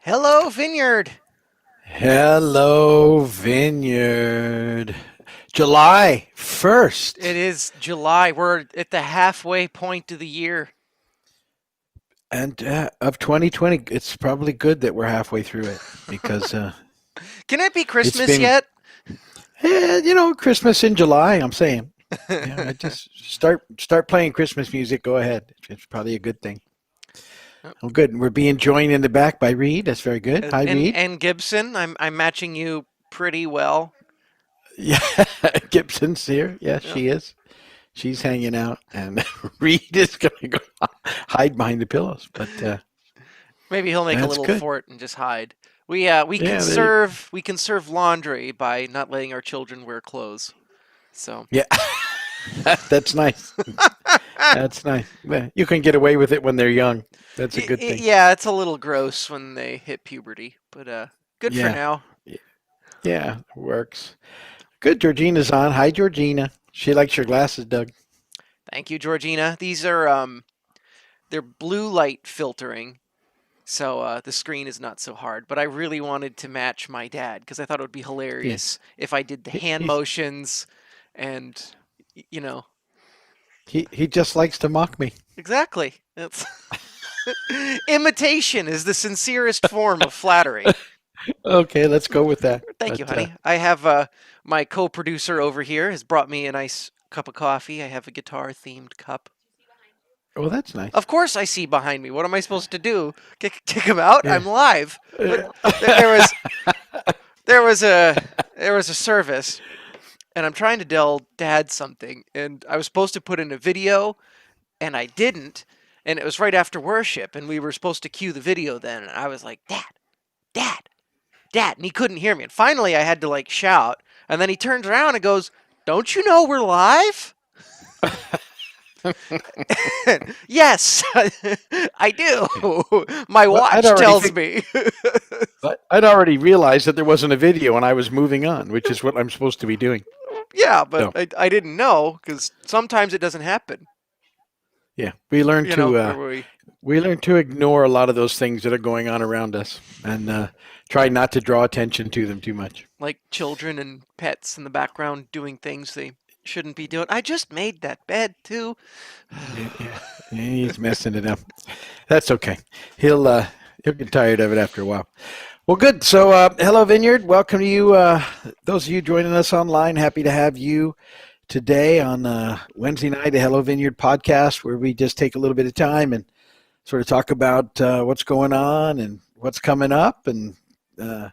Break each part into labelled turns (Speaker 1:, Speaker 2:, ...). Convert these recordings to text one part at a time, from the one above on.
Speaker 1: Hello, Vineyard.
Speaker 2: Hello, Vineyard. July 1st.
Speaker 1: It is July. We're at the halfway point of the year.
Speaker 2: And of 2020, it's probably good that we're halfway through it because
Speaker 1: Can it be
Speaker 2: it's
Speaker 1: Christmas
Speaker 2: been,
Speaker 1: yet?
Speaker 2: Christmas in July, I'm saying. Yeah, I just start playing Christmas music. Go ahead. It's probably a good thing. Oh, good. We're being joined in the back by Reed. That's very good. Hi,
Speaker 1: and
Speaker 2: Reed.
Speaker 1: and Gibson, I'm matching you pretty well.
Speaker 2: Yeah, Gibson's here. Yes,
Speaker 1: Yep.
Speaker 2: she is. She's hanging out, and Reed is going to go hide behind the pillows. But
Speaker 1: Maybe he'll make a
Speaker 2: that's
Speaker 1: little
Speaker 2: good.
Speaker 1: fort and just hide. We
Speaker 2: Yeah, there.
Speaker 1: conserve laundry by not letting our children wear clothes. So
Speaker 2: Yeah, that's nice. That's nice. Yeah, you can get away with it when they're young. That's a good thing.
Speaker 1: yeah, it's a little gross when they hit puberty, but good for
Speaker 2: Yeah,
Speaker 1: now.
Speaker 2: yeah, works. Good. Georgina's on. Hi, Georgina. She likes your glasses, Doug.
Speaker 1: Thank you, Georgina. These are they're blue light filtering, so the screen is not so hard. But I really wanted to match my dad because I thought it would be
Speaker 2: Yeah,
Speaker 1: hilarious if I did the
Speaker 2: he,
Speaker 1: hand
Speaker 2: he's
Speaker 1: motions and you know
Speaker 2: he just likes to mock me.
Speaker 1: exactly. It's imitation is the sincerest form of flattery.
Speaker 2: Okay, let's go with that.
Speaker 1: Thank you,
Speaker 2: But
Speaker 1: honey. I have my co-producer over here has brought me a nice cup of coffee. I have a guitar themed cup.
Speaker 2: well, that's nice.
Speaker 1: Of course, I see behind me. What am I supposed to do? Kick him out?
Speaker 2: Yeah.
Speaker 1: I'm live. But
Speaker 2: Uh,
Speaker 1: there was there was a there was a service, and I'm trying to tell Dad something, and I was supposed to put in a video, and I didn't, and it was right after worship, and we were supposed to cue the video then, and I was like, Dad, Dad, Dad, and he couldn't hear me, and finally I had to like shout, and then he turns around and goes, "Don't you know we're live?" Yes, I do. My
Speaker 2: well,
Speaker 1: watch tells me.
Speaker 2: I'd already realized that there wasn't a video, and I was moving on, which is what I'm supposed to be doing.
Speaker 1: Yeah, but
Speaker 2: So
Speaker 1: I didn't know because sometimes it doesn't happen.
Speaker 2: yeah, we learn to
Speaker 1: Where we
Speaker 2: ignore a lot of those things that are going on around us, and try not to draw attention to them too much.
Speaker 1: like children and pets in the background doing things they shouldn't be doing. I just made that bed too.
Speaker 2: Yeah, yeah. He's messing it up. That's okay. He'll get tired of it after a while. Well, good. So, hello, Vineyard. Welcome to you. Those of you joining us online, happy to have you today on Wednesday night, the Hello Vineyard podcast, where we just take a little bit of time and sort of talk about what's going on and what's coming up, and uh,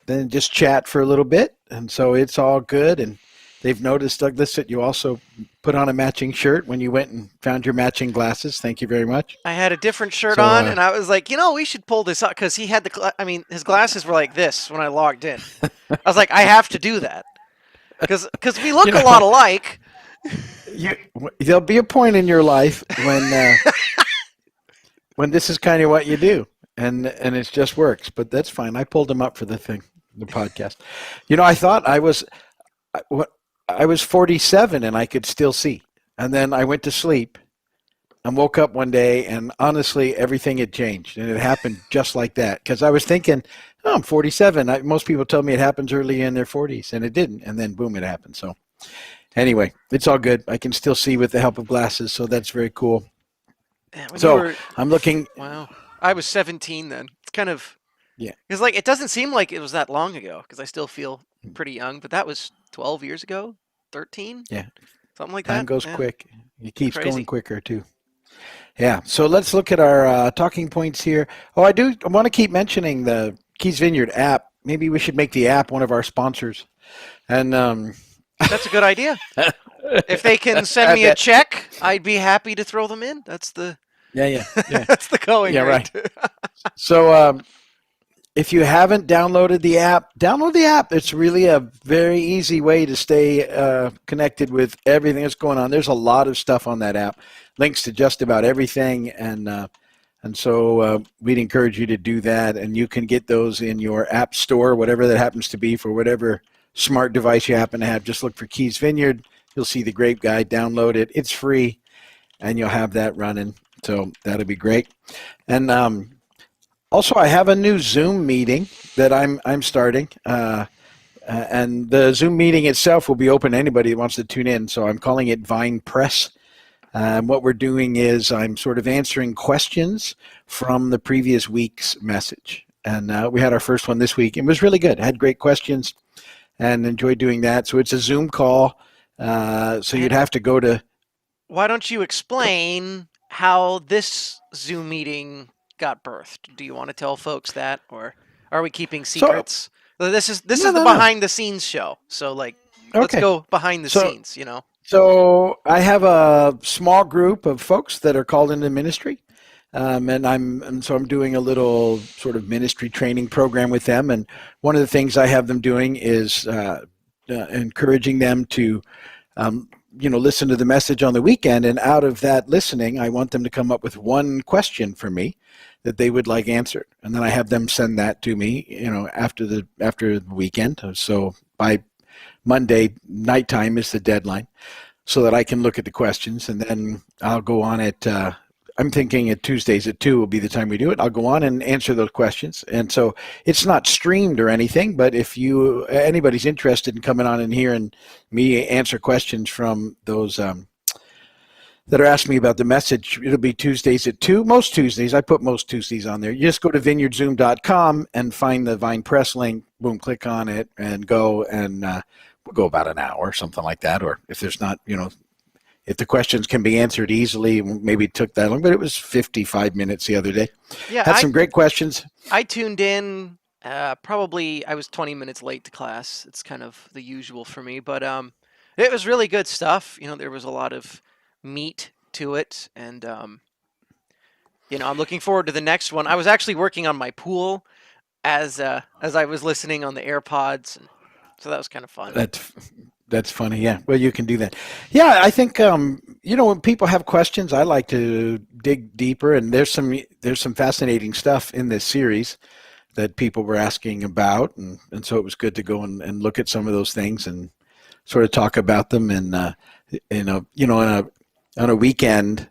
Speaker 2: then just chat for a little bit. And so it's all good. And they've noticed, Douglas, that you also put on a matching shirt when you went and found your matching glasses. Thank you very much.
Speaker 1: I had a different shirt
Speaker 2: So,
Speaker 1: on, and I was like, we should pull this up because he had I mean, his glasses were like this when I logged in. I was like, I have to do that because we
Speaker 2: you
Speaker 1: look a
Speaker 2: know,
Speaker 1: lot alike.
Speaker 2: you, there'll be a point in your life when this is kind of what you do, and it just works. But that's fine. I pulled them up for the podcast. I thought I was 47 and I could still see, and then I went to sleep and woke up one day, and honestly, everything had changed, and it happened just like that. Because I was thinking, oh, I'm 47. Most people tell me it happens early in their 40s, and it didn't. And then boom, it happened. So anyway, it's all good. I can still see with the help of glasses, so that's very cool.
Speaker 1: Yeah, when you
Speaker 2: So
Speaker 1: were,
Speaker 2: I'm looking.
Speaker 1: wow, I was 17 then. It's kind of
Speaker 2: Yeah,
Speaker 1: because like it doesn't seem like it was that long ago because I still feel pretty young, but that was 12 years ago, 13,
Speaker 2: yeah.
Speaker 1: something like
Speaker 2: Time
Speaker 1: that.
Speaker 2: goes
Speaker 1: Yeah,
Speaker 2: quick. It keeps going
Speaker 1: crazy.
Speaker 2: quicker too. Yeah. So let's look at our talking points here. Oh, I want to keep mentioning the Keys Vineyard app. Maybe we should make the app one of our sponsors. And
Speaker 1: That's a good idea. If they can send
Speaker 2: add
Speaker 1: me a
Speaker 2: that.
Speaker 1: check, I'd be happy to throw them in. That's the
Speaker 2: Yeah, yeah, yeah,
Speaker 1: that's the going
Speaker 2: yeah.
Speaker 1: rate.
Speaker 2: Right. So if you haven't downloaded the app, download the app. It's really a very easy way to stay connected with everything that's going on. There's a lot of stuff on that app, links to just about everything, and so we'd encourage you to do that. And you can get those in your app store, whatever that happens to be for whatever smart device you happen to have. Just look for Keys Vineyard. You'll see the Grape Guide. Download it. It's free, and you'll have that running. So that'll be great. And Also, I have a new Zoom meeting that I'm starting, and the Zoom meeting itself will be open to anybody that wants to tune in. So I'm calling it Vine Press. What we're doing is I'm sort of answering questions from the previous week's message. And we had our first one this week. It was really good. I had great questions and enjoyed doing that. So it's a Zoom call. So you'd
Speaker 1: And
Speaker 2: have to go to.
Speaker 1: why don't you explain how this Zoom meeting got birthed? Do you want to tell folks that, or are we keeping
Speaker 2: So
Speaker 1: secrets? This is
Speaker 2: no,
Speaker 1: the
Speaker 2: no, no.
Speaker 1: behind the scenes show. So like, let's
Speaker 2: Okay.
Speaker 1: go behind the
Speaker 2: So
Speaker 1: scenes. You know.
Speaker 2: So I have a small group of folks that are called into ministry, and so I'm doing a little sort of ministry training program with them. And one of the things I have them doing is encouraging them to, listen to the message on the weekend. And out of that listening, I want them to come up with one question for me that they would like answered, and then I have them send that to me, after the weekend. So by Monday nighttime is the deadline, so that I can look at the questions, and then I'll go on at. I'm thinking at Tuesdays at 2 will be the time we do it. I'll go on and answer those questions, and so it's not streamed or anything. But if anybody's interested in coming on and hearing me answer questions from those that are asking me about the message, it'll be Tuesdays at 2. Most Tuesdays, I put most Tuesdays on there. You just go to vineyardzoom.com and find the Vine Press link. Boom, click on it and go, and we'll go about an hour, something like that. Or if there's not, if the questions can be answered easily, maybe it took that long, but it was 55 minutes the other day.
Speaker 1: Yeah,
Speaker 2: Had some great questions.
Speaker 1: I tuned in. Probably I was 20 minutes late to class. It's kind of the usual for me, but it was really good stuff. You know, there was a lot of meat to it, and I'm looking forward to the next one. I was actually working on my pool as I was listening on the AirPods, and so that was kind of fun.
Speaker 2: That's that's funny. Yeah. Well, you can do that. Yeah, I think when people have questions, I like to dig deeper, and there's some fascinating stuff in this series that people were asking about, and so it was good to go and look at some of those things and sort of talk about them. And on a weekend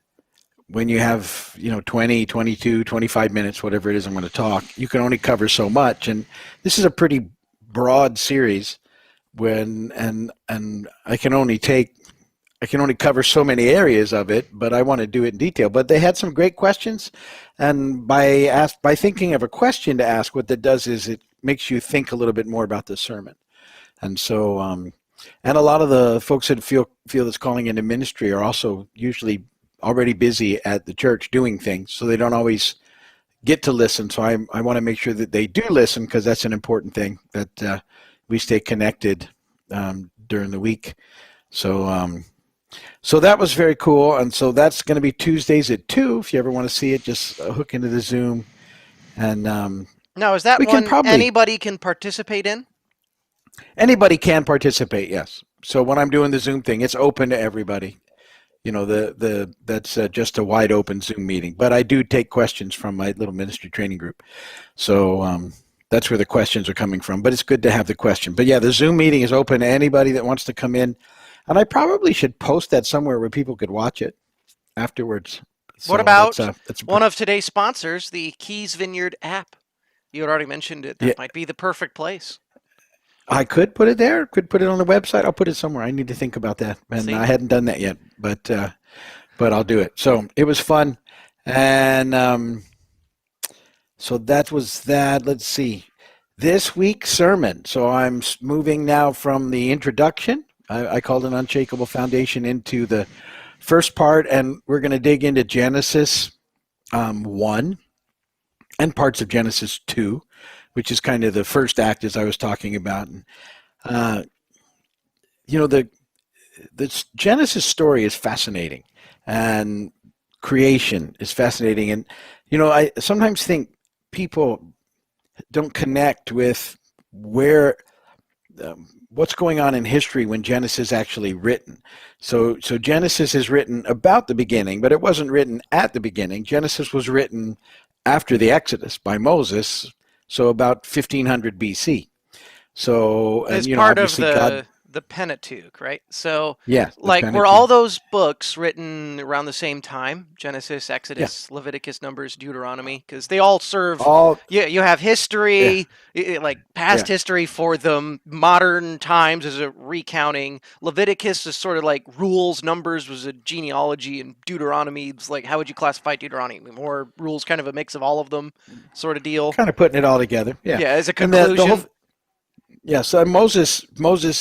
Speaker 2: when you have 20, 22, 25 minutes, whatever it is I'm going to talk, you can only cover so much, and this is a pretty broad series and I can only cover so many areas of it, but I want to do it in detail. But they had some great questions, and by thinking of a question to ask, what that does is it makes you think a little bit more about the sermon. And so, and a lot of the folks that feel that's calling into ministry are also usually already busy at the church doing things, so they don't always get to listen. So I want to make sure that they do listen, because that's an important thing, that we stay connected during the week. So that was very cool, and so that's going to be Tuesdays at 2. If you ever want to see it, just hook into the Zoom, and
Speaker 1: Now, is that
Speaker 2: we can
Speaker 1: one
Speaker 2: probably
Speaker 1: anybody can participate in?
Speaker 2: anybody can participate. Yes. So when I'm doing the Zoom thing, it's open to everybody. That's just a wide open Zoom meeting. But I do take questions from my little ministry training group. So that's where the questions are coming from. But it's good to have the question. But yeah, the Zoom meeting is open to anybody that wants to come in. And I probably should post that somewhere where people could watch it afterwards.
Speaker 1: What
Speaker 2: So
Speaker 1: about one of today's sponsors, the Keys Vineyard app? You had already mentioned it.
Speaker 2: yeah,
Speaker 1: That might be the perfect place.
Speaker 2: I could put it there. Could put it on the website. I'll put it somewhere. I need to think about that, and I
Speaker 1: See?
Speaker 2: hadn't done that yet. But I'll do it. So it was fun, and so that was that. Let's see. This week's sermon. So I'm moving now from the introduction. I called an unshakable foundation into the first part, and we're going to dig into Genesis 1 and parts of Genesis 2, which is kind of the first act, as I was talking about. And, uh, the Genesis story is fascinating, and creation is fascinating. And, I sometimes think people don't connect with what's going on in history when Genesis is actually written. So Genesis is written about the beginning, but it wasn't written at the beginning. Genesis was written after the Exodus by Moses, so about 1500 BC. So, and
Speaker 1: As part of
Speaker 2: obviously God.
Speaker 1: the Pentateuch, right? So,
Speaker 2: Yeah, the
Speaker 1: like, were
Speaker 2: Pentateuch.
Speaker 1: all those books written around the same time? Genesis,
Speaker 2: Yeah,
Speaker 1: Exodus, Leviticus, Numbers, Deuteronomy? Because they all serve.
Speaker 2: all.
Speaker 1: You have
Speaker 2: Yeah,
Speaker 1: history, like past
Speaker 2: yeah.
Speaker 1: history for them. Modern times is a recounting. Leviticus is sort of like rules. Numbers was a genealogy, and Deuteronomy is like, how would you classify Deuteronomy? More rules, kind of a mix of all of them, sort of deal.
Speaker 2: Kind of putting it all together. Yeah,
Speaker 1: Yeah, as a
Speaker 2: and the whole.
Speaker 1: conclusion.
Speaker 2: Yeah, so Moses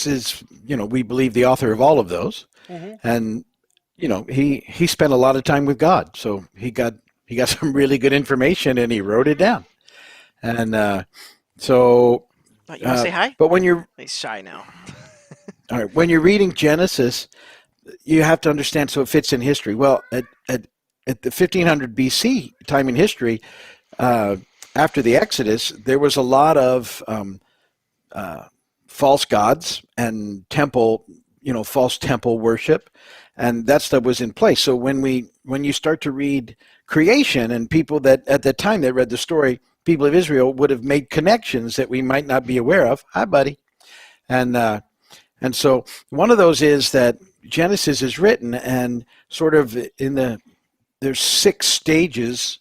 Speaker 2: is, we believe, the author of all of those,
Speaker 1: Hmm.
Speaker 2: and he spent a lot of time with God, so he got some really good information, and he wrote it down. And so,
Speaker 1: You want to say hi?
Speaker 2: but when you're
Speaker 1: He's shy now.
Speaker 2: all right, when you're reading Genesis, you have to understand, so it fits in history. Well, at the 1500 BC time in history, uh, after the Exodus, there was a lot of uh, false gods and false temple worship, and that stuff was in place. So when you start to read creation, and people that at the time that read the story, people of Israel would have made connections that we might not be aware of. Hi, buddy. And so one of those is that Genesis is written, and sort of there's 6 stages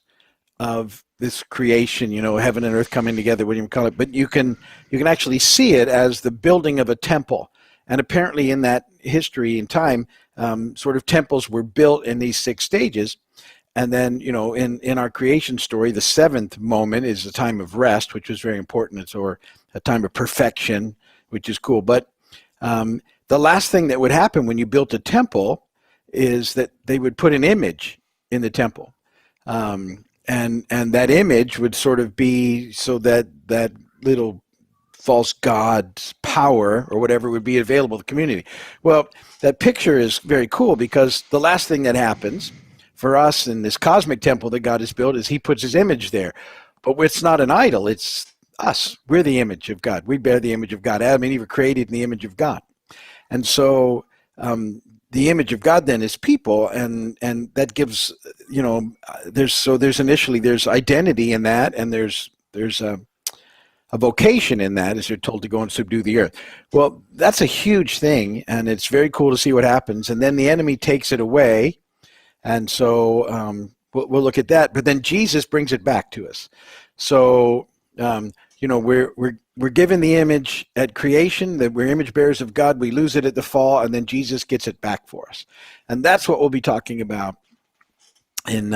Speaker 2: of this creation, heaven and earth coming together, what do you call it? But you can actually see it as the building of a temple. And apparently in that history and time, sort of temples were built in these 6 stages. And then, in our creation story, the 7th moment is a time of rest, which is very important. It's or a time of perfection, which is cool. But the last thing that would happen when you built a temple is that they would put an image in the temple. And that image would sort of be so that that little false god's power or whatever would be available to the community. Well, that picture is very cool, because the last thing that happens for us in this cosmic temple that God has built is he puts his image there. But it's not an idol, it's us. We're the image of God. We bear the image of God. Adam and Eve were created in the image of God. And so the image of God then is people, and that gives, there's identity in that, and there's a vocation in that, as you're told to go and subdue the earth. Well, that's a huge thing, and it's very cool to see what happens. And then the enemy takes it away, and so we'll look at that. But then Jesus brings it back to us. So we're given the image at creation, that we're image bearers of God. We lose it at the fall, and then Jesus gets it back for us, and that's what we'll be talking about in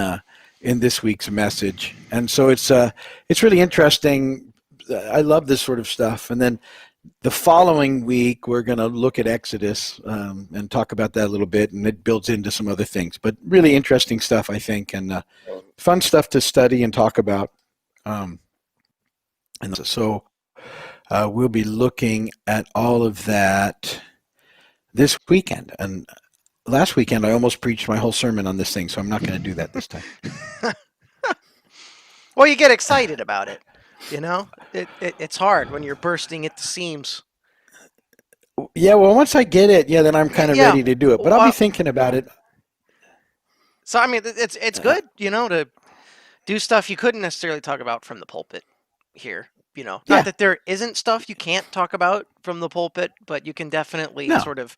Speaker 2: this week's message. And so it's really interesting. I love this sort of stuff. And then the following week, we're going to look at Exodus and talk about that a little bit, and it builds into some other things. But really interesting stuff, I think, and fun stuff to study and talk about. And so we'll be looking at all of that this weekend. And last weekend, I almost preached my whole sermon on this thing, so I'm not going to do that this time.
Speaker 1: Well, you get excited about it. It's hard when you're bursting at the seams.
Speaker 2: Yeah, well, once I get it, then I'm kind of
Speaker 1: Yeah.
Speaker 2: ready to do it. But I'll be thinking about it.
Speaker 1: So, I mean, it's good, to do stuff you couldn't necessarily talk about from the pulpit here.
Speaker 2: Yeah.
Speaker 1: Not that there isn't stuff you can't talk about from the pulpit, but you can definitely
Speaker 2: No.
Speaker 1: sort of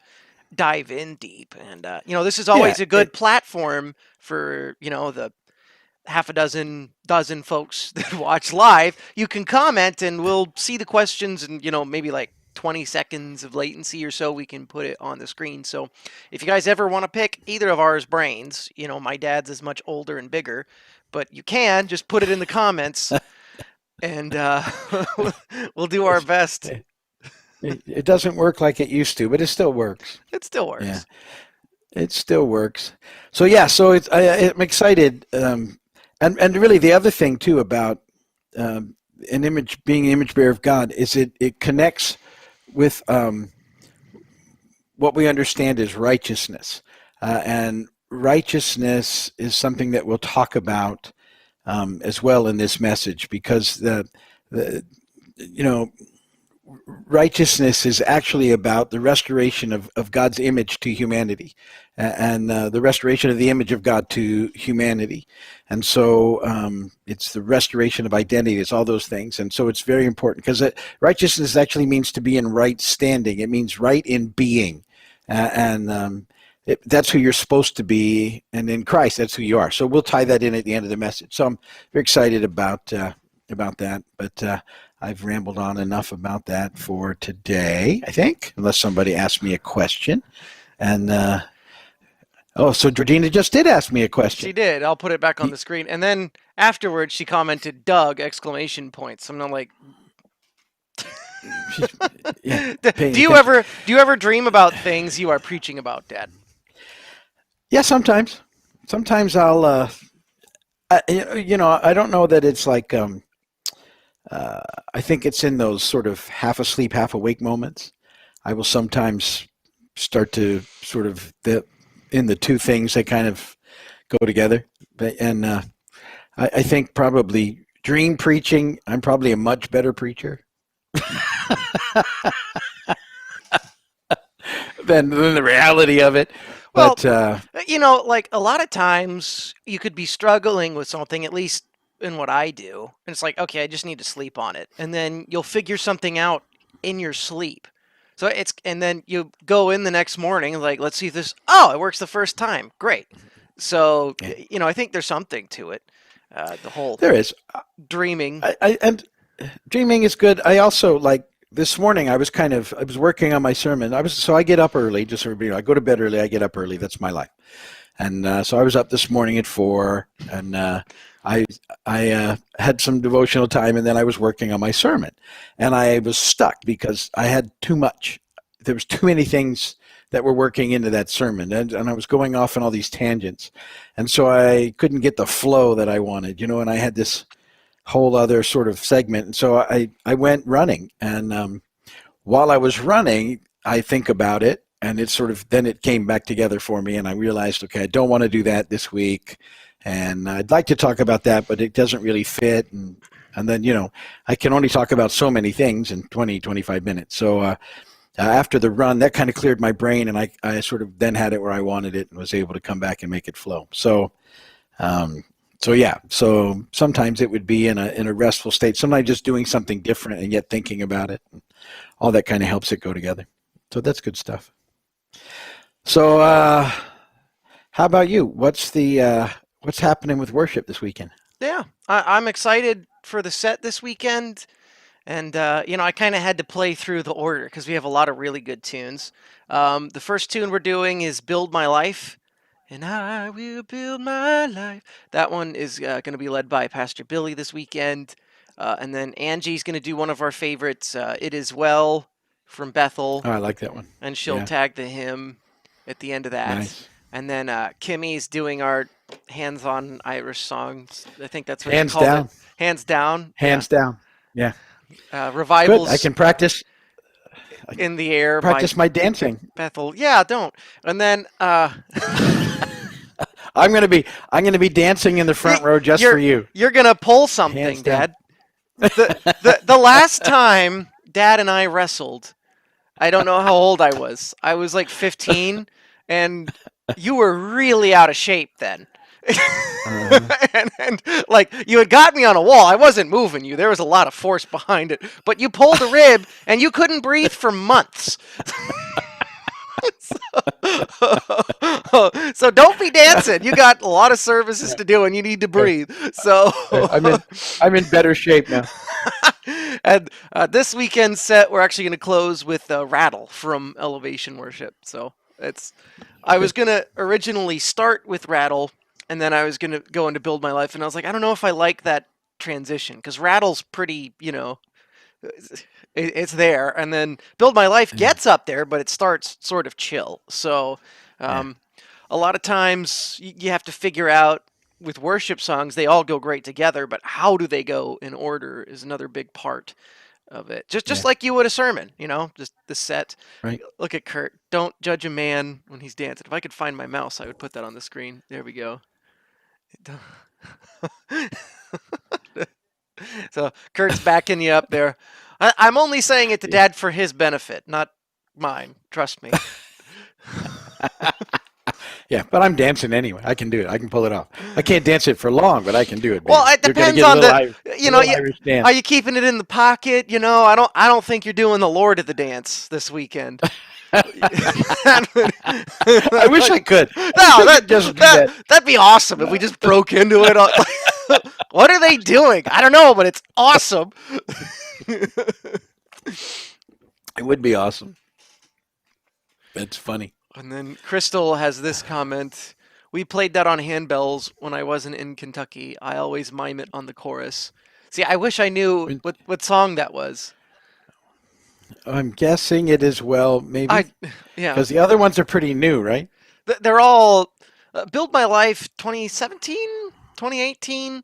Speaker 1: dive in deep. And, this is always
Speaker 2: Yeah,
Speaker 1: a good platform for, the half a dozen folks that watch live. You can comment and we'll see the questions, and maybe like 20 seconds of latency or so, we can put it on the screen. So if you guys ever want to pick either of ours brains, my dad's is much older and bigger, but you can just put it in the comments and we'll do our best.
Speaker 2: It doesn't work like it used to, but it still works.
Speaker 1: It still works.
Speaker 2: Yeah, it still works. So I'm excited. And really, the other thing too about being an image bearer of God is it connects with what we understand as righteousness, and righteousness is something that we'll talk about righteousness is actually about the restoration of God's image to humanity, and the restoration of the image of God to humanity. And so it's the restoration of identity. It's all those things. And so it's very important because righteousness actually means to be in right standing. It means right in being. And that's who you're supposed to be. And in Christ, that's who you are. So we'll tie that in at the end of the message. So I'm very excited about that. But I've rambled on enough about that for today, I think, unless somebody asks me a question. And oh, so Georgina just did ask me a question.
Speaker 1: She did. I'll put it back on the screen. And then afterwards, she commented, "Doug!" exclamation points. I'm not like,
Speaker 2: She's, yeah, paying
Speaker 1: do you
Speaker 2: attention.
Speaker 1: ever dream about things you are preaching about, Dad?
Speaker 2: Yeah, sometimes. Sometimes I'll, I don't know that it's like, I think it's in those sort of half asleep, half awake moments. I will sometimes start to sort of, in the two things, they kind of go together. And I think probably dream preaching, I'm probably a much better preacher than the reality of it.
Speaker 1: Well,
Speaker 2: But
Speaker 1: like a lot of times you could be struggling with something, at least in what I do, and it's like, okay, I just need to sleep on it, and then you'll figure something out in your sleep. So and then you go in the next morning, like, let's see if this. Oh, it works the first time. Great. So
Speaker 2: yeah,
Speaker 1: I think there's something to it. The whole
Speaker 2: there is.
Speaker 1: dreaming.
Speaker 2: And dreaming is good. I also like this morning. I was working on my sermon. I get up early. Just so everybody know, I go to bed early. I get up early. That's my life. And so I was up this morning at 4, and I had some devotional time, and then I was working on my sermon, and I was stuck because I had too much. There was too many things that were working into that sermon, and I was going off on all these tangents, and so I couldn't get the flow that I wanted, and I had this whole other sort of segment, and so I went running, and while I was running, I think about it, and then it came back together for me, and I realized, okay, I don't want to do that this week, and I'd like to talk about that, but it doesn't really fit, and then I can only talk about so many things in 20-25 minutes. So after the run, that kind of cleared my brain, and I sort of then had it where I wanted it and was able to come back and make it flow. Um, so sometimes it would be in a restful state. Sometimes just doing something different and yet thinking about it. All that kind of helps it go together. So that's good stuff. So how about you? What's happening with worship this weekend?
Speaker 1: Yeah, I'm excited for the set this weekend. And, I kind of had to play through the order because we have a lot of really good tunes. The first tune we're doing is Build My Life. And I will build my life. That one is going to be led by Pastor Billy this weekend. And then Angie's going to do one of our favorites, It Is Well from Bethel.
Speaker 2: Oh, I like that one.
Speaker 1: And she'll
Speaker 2: Yeah,
Speaker 1: tag the hymn at the end of that.
Speaker 2: nice.
Speaker 1: And then Kimmy's doing our hands-on Irish songs. I think that's what she
Speaker 2: Hands
Speaker 1: called it.
Speaker 2: down.
Speaker 1: Hands down. Yeah.
Speaker 2: Hands down. Yeah, good. I
Speaker 1: Revivals
Speaker 2: can practice. I can
Speaker 1: in the air by
Speaker 2: practice my dancing.
Speaker 1: Bethel. Yeah, don't. And then
Speaker 2: I'm gonna be dancing in the front row just for you.
Speaker 1: you're gonna pull
Speaker 2: Hands
Speaker 1: something,
Speaker 2: down.
Speaker 1: Dad. The last time Dad and I wrestled, I don't know how old I was. I was like 15, and you were really out of shape then.
Speaker 2: Uh,
Speaker 1: and like you had got me on a wall. I wasn't moving you. There was a lot of force behind it, but you pulled a rib and you couldn't breathe for months. So don't be dancing. You got a lot of services to do and you need to breathe. So
Speaker 2: I'm in better shape now.
Speaker 1: and this weekend's set, we're actually going to close with Rattle from Elevation Worship. So I was going to originally start with Rattle, and then I was going to go into Build My Life, and I was like, I don't know if I like that transition, because Rattle's pretty, it's there, and then Build My Life
Speaker 2: Yeah,
Speaker 1: gets up there, but it starts sort of chill. So
Speaker 2: yeah,
Speaker 1: um, a lot of times you have to figure out with worship songs, they all go great together, but how do they go in order is another big part of it. Just
Speaker 2: yeah.
Speaker 1: like you would a sermon, just the set.
Speaker 2: Right.
Speaker 1: Look at Kurt. Don't judge a man when he's dancing. If I could find my mouse, I would put that on the screen. There we go. So Kurt's backing you up there. I'm only saying it to Dad for his benefit, not mine. Trust me.
Speaker 2: Yeah, but I'm dancing anyway. I can do it. I can pull it off. I can't dance it for long, but I can do it,
Speaker 1: Well,
Speaker 2: baby.
Speaker 1: it
Speaker 2: You're gonna
Speaker 1: depends
Speaker 2: get a
Speaker 1: on
Speaker 2: little
Speaker 1: the,
Speaker 2: Irish,
Speaker 1: you know,
Speaker 2: Irish
Speaker 1: are
Speaker 2: dance.
Speaker 1: you keeping it in the pocket? I don't think you're doing the Lord of the Dance this weekend.
Speaker 2: I wish I could. I wish
Speaker 1: No,
Speaker 2: I could just do that.
Speaker 1: that'd be awesome if we just broke into it. What are they doing? I don't know, but it's awesome.
Speaker 2: It would be awesome. That's funny.
Speaker 1: And then Crystal has this comment. We played that on handbells when I wasn't in Kentucky. I always mime it on the chorus. See, I wish I knew what song that was.
Speaker 2: I'm guessing it is well, maybe
Speaker 1: Yeah,
Speaker 2: because the other ones are pretty new, right?
Speaker 1: they're all Build My Life 2017, 2018.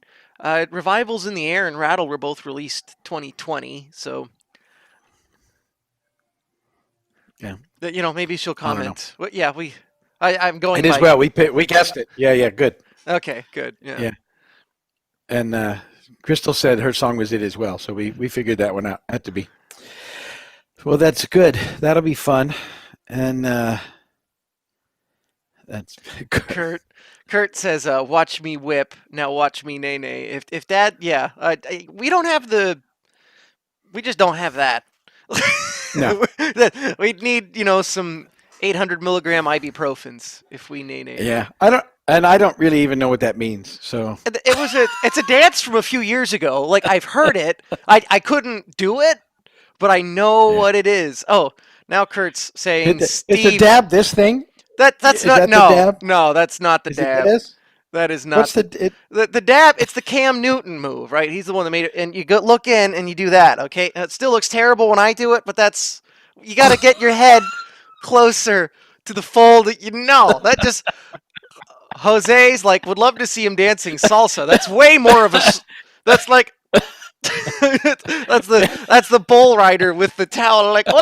Speaker 1: Revivals in the Air and Rattle were both released 2020. So,
Speaker 2: Yeah.
Speaker 1: maybe she'll
Speaker 2: I don't know.
Speaker 1: comment. Well, yeah, I'm going
Speaker 2: It is
Speaker 1: by.
Speaker 2: well. We guessed it. Yeah, yeah, good.
Speaker 1: Okay, good. Yeah.
Speaker 2: Yeah. And Crystal said her song was it as well, so we figured that one out. Had to be. Well, that's good. That'll be fun, and that's good.
Speaker 1: Kurt says, "Watch me whip, now watch me nay nay." If that, yeah, we don't have we just don't have that.
Speaker 2: No.
Speaker 1: We'd need, some 800 milligram ibuprofens if we nay nay.
Speaker 2: Yeah, I don't really even know what that means. So
Speaker 1: It's a dance from a few years ago. Like, I've heard it. I couldn't do it, but I know
Speaker 2: yeah.
Speaker 1: what it is. Oh, now Kurt's saying,
Speaker 2: Is the
Speaker 1: Steve.
Speaker 2: dab this thing?
Speaker 1: That's
Speaker 2: Is
Speaker 1: not
Speaker 2: that the
Speaker 1: no
Speaker 2: dab?
Speaker 1: no that's not the
Speaker 2: Is it
Speaker 1: dab.
Speaker 2: this?
Speaker 1: That is not
Speaker 2: What's the
Speaker 1: the dab. It's the Cam Newton move, right? He's the one that made it. And you go look in and you do that. Okay, it still looks terrible when I do it, but you got to get your head closer to the fold. That just Jose's like would love to see him dancing salsa. That's way more of a. That's like. that's the bull rider with the towel like ole.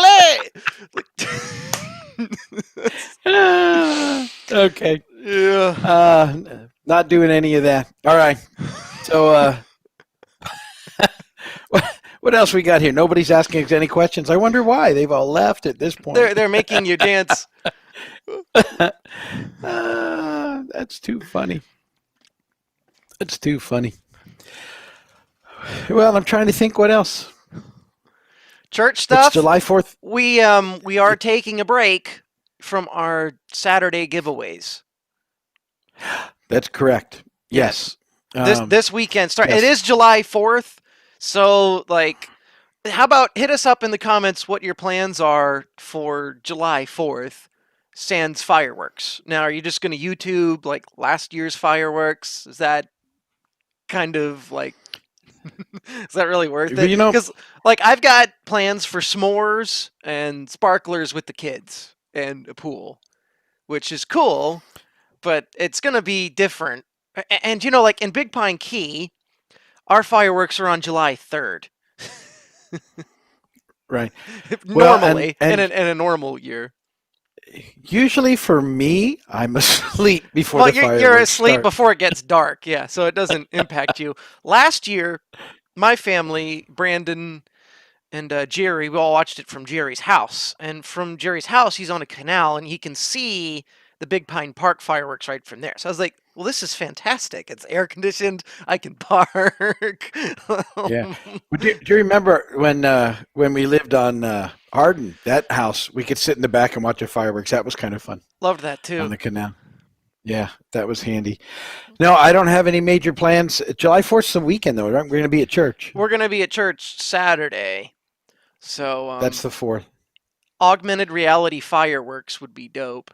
Speaker 2: Okay.
Speaker 1: Yeah.
Speaker 2: Not doing any of that. All right. So what else we got here? Nobody's asking us any questions. I wonder why. They've all left at this point.
Speaker 1: They're making you dance.
Speaker 2: That's too funny. That's too funny. Well, I'm trying to think what else.
Speaker 1: Church stuff.
Speaker 2: It's July 4th.
Speaker 1: We are taking a break from our Saturday giveaways.
Speaker 2: That's correct. Yes.
Speaker 1: This weekend start.
Speaker 2: Yes.
Speaker 1: It is July 4th. So how about hit us up in the comments what your plans are for July 4th? Sans fireworks. Now, are you just going to YouTube like last year's fireworks? Is that kind of like is that really worth it? Because I've got plans for s'mores and sparklers with the kids and a pool, which is cool, but it's gonna be different. And in Big Pine Key, our fireworks are on July 3rd.
Speaker 2: Right.
Speaker 1: Normally, in a normal year.
Speaker 2: Usually for me, I'm asleep before the fireworks
Speaker 1: you're asleep
Speaker 2: start.
Speaker 1: before it gets dark, yeah, so it doesn't impact you. Last year, my family, Brandon and Jerry, we all watched it from Jerry's house. And from Jerry's house, he's on a canal, and he can see the Big Pine Park fireworks right from there. So I was like, well, this is fantastic. It's air conditioned. I can park.
Speaker 2: Yeah. Do you remember when we lived on Arden, that house, we could sit in the back and watch the fireworks. That was kind of fun.
Speaker 1: Loved that too.
Speaker 2: On the canal. Yeah, that was handy. No, I don't have any major plans. July 4th is the weekend, though. We're going to be at church.
Speaker 1: We're going to be at church Saturday. So
Speaker 2: that's the 4th.
Speaker 1: Augmented reality fireworks would be dope.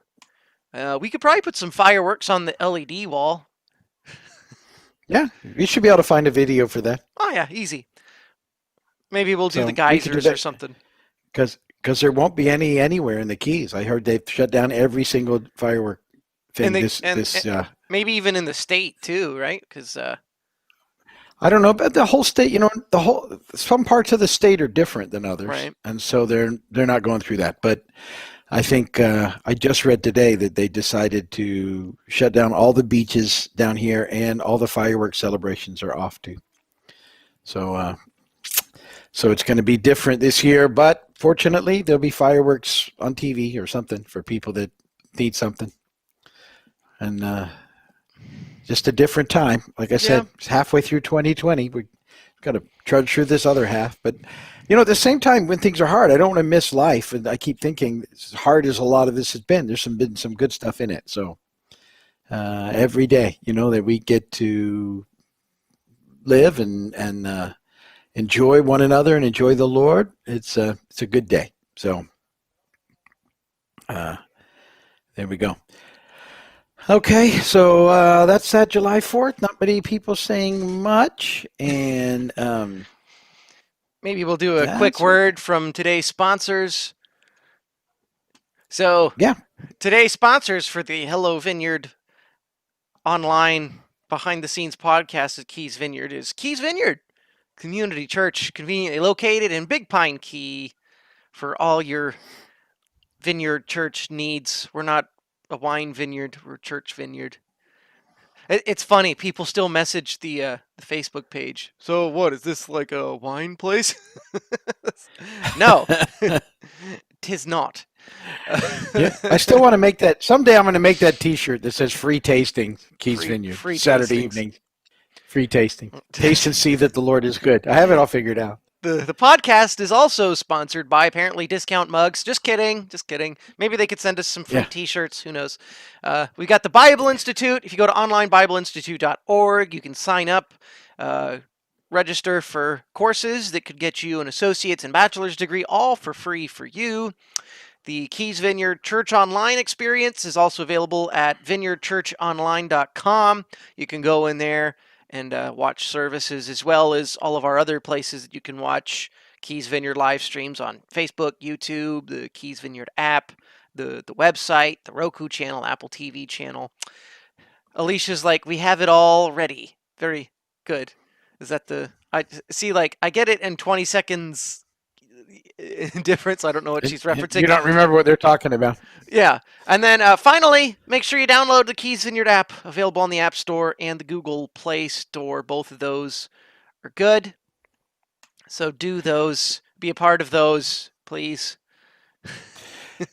Speaker 1: We could probably put some fireworks on the LED wall.
Speaker 2: Yeah, you should be able to find a video for that.
Speaker 1: Oh, yeah, easy. Maybe we'll do the geysers or something.
Speaker 2: Because there won't be any anywhere in the Keys. I heard they've shut down every single firework thing.
Speaker 1: And maybe even in the state, too, right? Because
Speaker 2: I don't know, but the whole state, some parts of the state are different than others.
Speaker 1: Right.
Speaker 2: And so they're not going through that. But I think I just read today that they decided to shut down all the beaches down here and all the fireworks celebrations are off too. So So it's going to be different this year, but fortunately, there'll be fireworks on TV or something for people that need something. And just a different time. Like I
Speaker 1: Yeah.
Speaker 2: said, it's halfway through 2020. We've got to trudge through this other half. But, at the same time, when things are hard, I don't want to miss life. And I keep thinking, as hard as a lot of this has been, there's been some good stuff in it. So every day, that we get to live and enjoy one another and enjoy the Lord, it's a good day. So uh, there we go. Okay, so that's that July 4th. Not many people saying much, and
Speaker 1: Maybe we'll do a quick
Speaker 2: that's
Speaker 1: word from today's sponsors. So,
Speaker 2: yeah.
Speaker 1: today's sponsors for the Hello Vineyard online behind the scenes podcast at Keys Vineyard is Keys Vineyard Community Church, conveniently located in Big Pine Key for all your vineyard church needs. We're not a wine vineyard, we're a church vineyard. It's funny, people still message the Facebook page. So what, is this like a wine place? No, tis not.
Speaker 2: Yeah, I still want to make that. Someday I'm going to make that T-shirt that says "Free Tasting Keys Vineyard."
Speaker 1: Free
Speaker 2: Saturday
Speaker 1: tastings.
Speaker 2: evening, free tasting. Taste and see that the Lord is good. I have it all figured out.
Speaker 1: The podcast is also sponsored by apparently Discount Mugs. Just kidding, just kidding. Maybe they could send us some free
Speaker 2: Yeah.
Speaker 1: T-shirts. Who knows? We got the Bible Institute. If you go to onlinebibleinstitute.org, you can sign up, register for courses that could get you an associate's and bachelor's degree, all for free for you. The Keys Vineyard Church Online experience is also available at vineyardchurchonline.com. You can go in there and watch services, as well as all of our other places that you can watch Keys Vineyard live streams on Facebook, YouTube, the Keys Vineyard app, the website, the Roku channel, Apple TV channel. Alicia's like, we have it all ready. Very good. Is that I see, like, I get it in 20 seconds difference. I don't know what she's referencing.
Speaker 2: You don't remember what they're talking about.
Speaker 1: Yeah. And then finally, make sure you download the Keys Vineyard app, available on the App Store and the Google Play Store. Both of those are good. So do those. Be a part of those, please.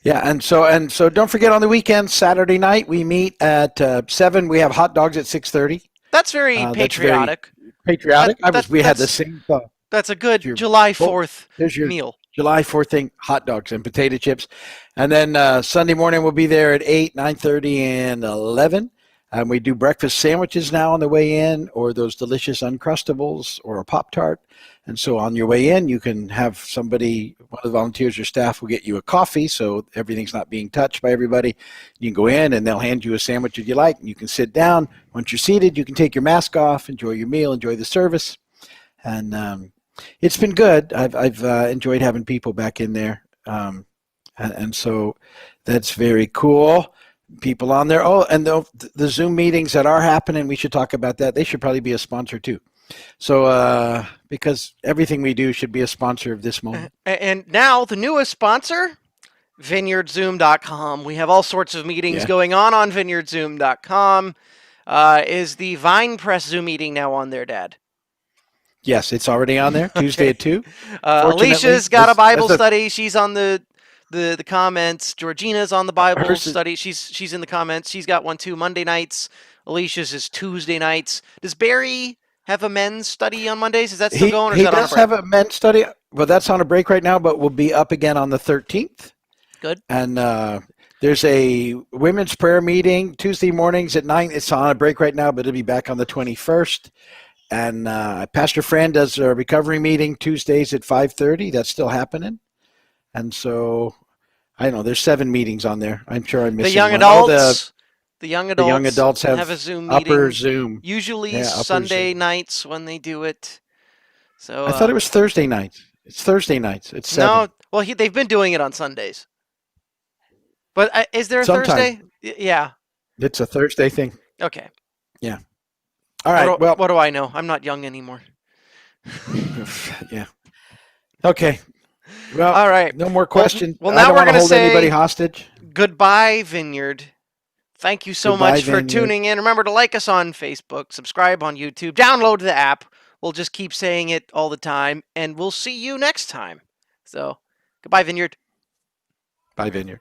Speaker 2: Yeah, and so don't forget, on the weekend, Saturday night, we meet at 7. We have hot dogs at 6:30.
Speaker 1: That's very patriotic.
Speaker 2: Patriotic. We had the same thought.
Speaker 1: That's a good July 4th
Speaker 2: There's your
Speaker 1: meal.
Speaker 2: July 4th thing: hot dogs and potato chips. And then Sunday morning we'll be there at 8, 9:30, and 11. And we do breakfast sandwiches now on the way in, or those delicious Uncrustables, or a Pop-Tart. And so on your way in, you can have somebody, one of the volunteers or staff will get you a coffee, so everything's not being touched by everybody. You can go in and they'll hand you a sandwich if you like, and you can sit down. Once you're seated, you can take your mask off, enjoy your meal, enjoy the service. And it's been good. I've enjoyed having people back in there. And so that's very cool. People on there. Oh, and the Zoom meetings that are happening, we should talk about that. They should probably be a sponsor too. So because everything we do should be a sponsor of this moment.
Speaker 1: And now the newest sponsor, vineyardzoom.com. We have all sorts of meetings going on vineyardzoom.com. Is the Vine Press Zoom meeting now on there, Dad?
Speaker 2: Yes, it's already on there. Tuesday at 2.
Speaker 1: Alicia's got a Bible study. She's on the comments. Georgina's on the Bible study. She's in the comments. She's got one too. Monday nights. Alicia's is Tuesday nights. Does Barry have a men's study on Mondays? Is that still going? Or
Speaker 2: he
Speaker 1: is that
Speaker 2: does
Speaker 1: on a break?
Speaker 2: have a men's study. Well, that's on a break right now, but we'll be up again on the 13th.
Speaker 1: Good.
Speaker 2: And there's a women's prayer meeting Tuesday mornings at 9. It's on a break right now, but it'll be back on the 21st. And Pastor Fran does a recovery meeting Tuesdays at 5:30. That's still happening. And so, I don't know, there's 7 meetings on there. I'm sure I'm missing
Speaker 1: The young
Speaker 2: one.
Speaker 1: adults. The young
Speaker 2: adults have
Speaker 1: a Zoom meeting.
Speaker 2: upper Zoom.
Speaker 1: Usually
Speaker 2: upper
Speaker 1: Sunday
Speaker 2: Zoom.
Speaker 1: nights when they do it. So
Speaker 2: I thought it was Thursday nights. It's Thursday nights. It's 7.
Speaker 1: No, well, they've been doing it on Sundays. But is there a Thursday? Yeah.
Speaker 2: It's a Thursday thing.
Speaker 1: Okay.
Speaker 2: Yeah. All right.
Speaker 1: What do I know? I'm not young anymore.
Speaker 2: Yeah. Okay. Well,
Speaker 1: all right.
Speaker 2: No more questions.
Speaker 1: Well,
Speaker 2: I
Speaker 1: now
Speaker 2: don't
Speaker 1: we're
Speaker 2: want to
Speaker 1: going to
Speaker 2: hold
Speaker 1: say
Speaker 2: anybody hostage.
Speaker 1: Goodbye, Vineyard. Thank you so much for
Speaker 2: Vineyard.
Speaker 1: tuning in. Remember to like us on Facebook, subscribe on YouTube, download the app. we'll just keep saying it all the time, and we'll see you next time. So, goodbye, Vineyard.
Speaker 2: Bye, Vineyard.